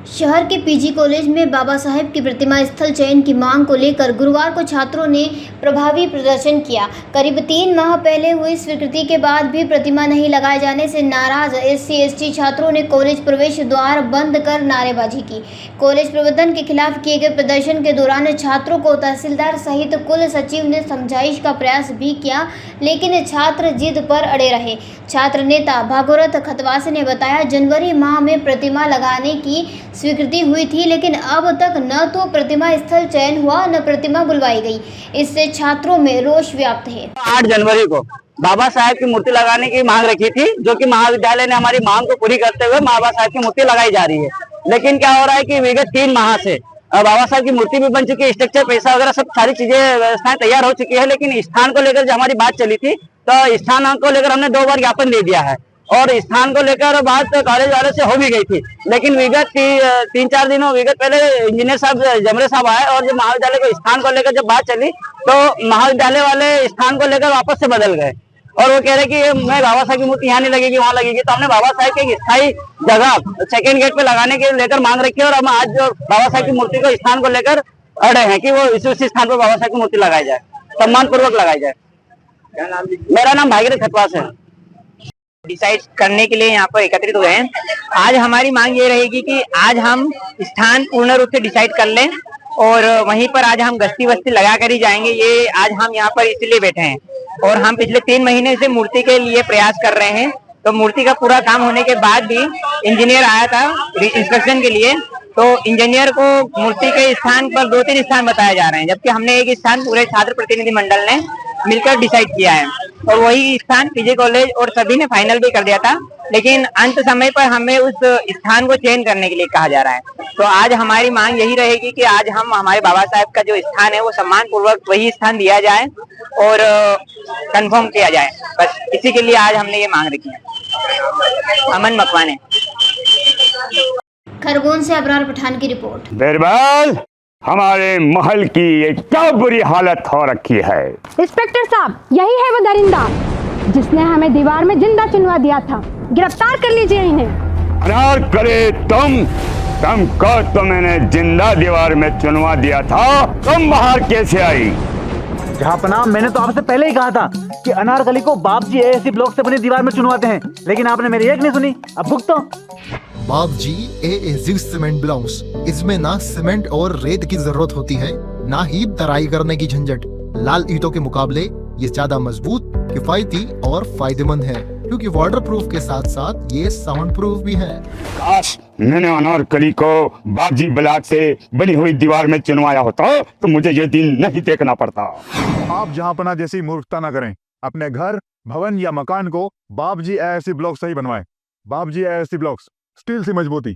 शहर के PG college में बाबा साहेब की प्रतिमा स्थल चयन की मांग को लेकर गुरुवार को छात्रों ने प्रभावी प्रदर्शन किया। करीब 3 माह पहले हुई स्वीकृति के बाद भी प्रतिमा नहीं लगाए जाने से नाराज SC/ST छात्रों ने कॉलेज प्रवेश द्वार बंद कर नारेबाजी की। कॉलेज प्रबंधन के खिलाफ किए गए प्रदर्शन के दौरान छात्रों को तहसीलदार सहित कुल सचिव ने समझाइश का प्रयास भी किया, लेकिन छात्र जिद पर अड़े रहे। छात्र नेता भागोरथ खतवासी ने बताया, जनवरी माह में प्रतिमा लगाने की स्वीकृति हुई थी, लेकिन अब तक न तो प्रतिमा स्थल चयन हुआ न प्रतिमा बुलवाई गई। इससे छात्रों में रोष व्याप्त है। 8 जनवरी को बाबा साहेब की मूर्ति लगाने की मांग रखी थी, जो कि महाविद्यालय ने हमारी मांग को पूरी करते हुए बाबा साहेब की मूर्ति लगाई जा रही है। लेकिन क्या हो रहा है कि विगत 3 माह से बाबा साहेब की मूर्ति भी बन चुकी है, स्ट्रक्चर पैसा वगैरह सब सारी चीजें व्यवस्थाएं तैयार हो चुकी है, लेकिन स्थान को लेकर जो हमारी बात चली थी, तो स्थान को लेकर हमने 2 बार ज्ञापन दे दिया है और स्थान को लेकर बात कॉलेज वाले से हो भी गई थी। लेकिन विगत 3-4 दिनों विगत पहले इंजीनियर साहब जमरे साहब आए और जब महाविद्यालय को स्थान को लेकर जब बात चली, तो महाविद्यालय वाले स्थान को लेकर वापस से बदल गए और वो कह रहे कि मैं बाबा साहेब की मूर्ति यहाँ नहीं लगेगी, वहाँ लगेगी। तो हमने बाबा साहेब की एक स्थायी जगह सेकेंड गेट पे लगाने के लेकर मांग रखी है और हम आज जो बाबा साहेब की मूर्ति को स्थान को लेकर अड़े हैं कि वो उसी स्थान पर बाबा साहेब की मूर्ति लगाई जाए, सम्मान पूर्वक लगाई जाए। क्या नाम? मेरा नाम भागीरथ खतवास है। डिसाइड करने के लिए यहाँ पर एकत्रित हुए हैं। आज हमारी मांग ये रहेगी कि आज हम स्थान पूर्ण रूप से डिसाइड कर लें और वहीं पर आज हम गश्ती वस्ती लगा कर ही जाएंगे। ये आज हम यहाँ पर इसलिए बैठे हैं और हम पिछले 3 महीने से मूर्ति के लिए प्रयास कर रहे हैं। तो मूर्ति का पूरा काम होने के बाद भी इंजीनियर आया था इंस्पेक्शन के लिए, तो इंजीनियर को मूर्ति के स्थान पर 2-3 स्थान बताए जा रहे हैं, जबकि हमने एक स्थान पूरे छात्र प्रतिनिधि मंडल ने मिलकर डिसाइड किया है और वही स्थान पीजी कॉलेज और सभी ने फाइनल भी कर दिया था। लेकिन अंत समय पर हमें उस स्थान को चेंज करने के लिए कहा जा रहा है। तो आज हमारी मांग यही रहेगी कि आज हम हमारे बाबा साहेब का जो स्थान है वो सम्मान पूर्वक वही स्थान दिया जाए और कंफर्म किया जाए। बस इसी के लिए आज हमने ये मांग रखी है। अमन मकवाने, खरगोन से अबरार पठान की रिपोर्ट। बिरबल, हमारे महल की ये क्या बुरी हालत हो रखी है। इंस्पेक्टर साहब, यही है वो दरिंदा जिसने हमें दीवार में जिंदा चुनवा दिया था। गिरफ्तार कर लीजिए इन्हें। अनार करे तुमको तो मैंने जिंदा दीवार में चुनवा दिया था, तुम बाहर कैसे आई? जहां मैंने तो आपसे पहले ही कहा था कि अनारकली को बाप जी AAC ब्लॉक से बनी दीवार में चुनवाते हैं, लेकिन आपने मेरी एक नहीं सुनी। अब भुगतो। बाप जी AAC सीमेंट ब्लॉक्स, इसमें ना सीमेंट और रेत की जरूरत होती है, ना ही तराई करने की झंझट। लाल ईंटों के मुकाबले ये ज्यादा मजबूत, किफायती और फायदेमंद है, क्योंकि वाटर प्रूफ के साथ साथ ये साउंड प्रूफ भी है। काश मैंने अनारकली को बाजी ब्लॉक से बनी हुई दीवार में चुनवाया होता तो मुझे ये दिन नहीं देखना पड़ता। आप जहांपना जैसी मूर्खता न करें। अपने घर, भवन या मकान को बाप जी AAC ब्लॉक से ही बनवाएं। बाप जी AAC ब्लॉक्स, स्टील से मजबूती।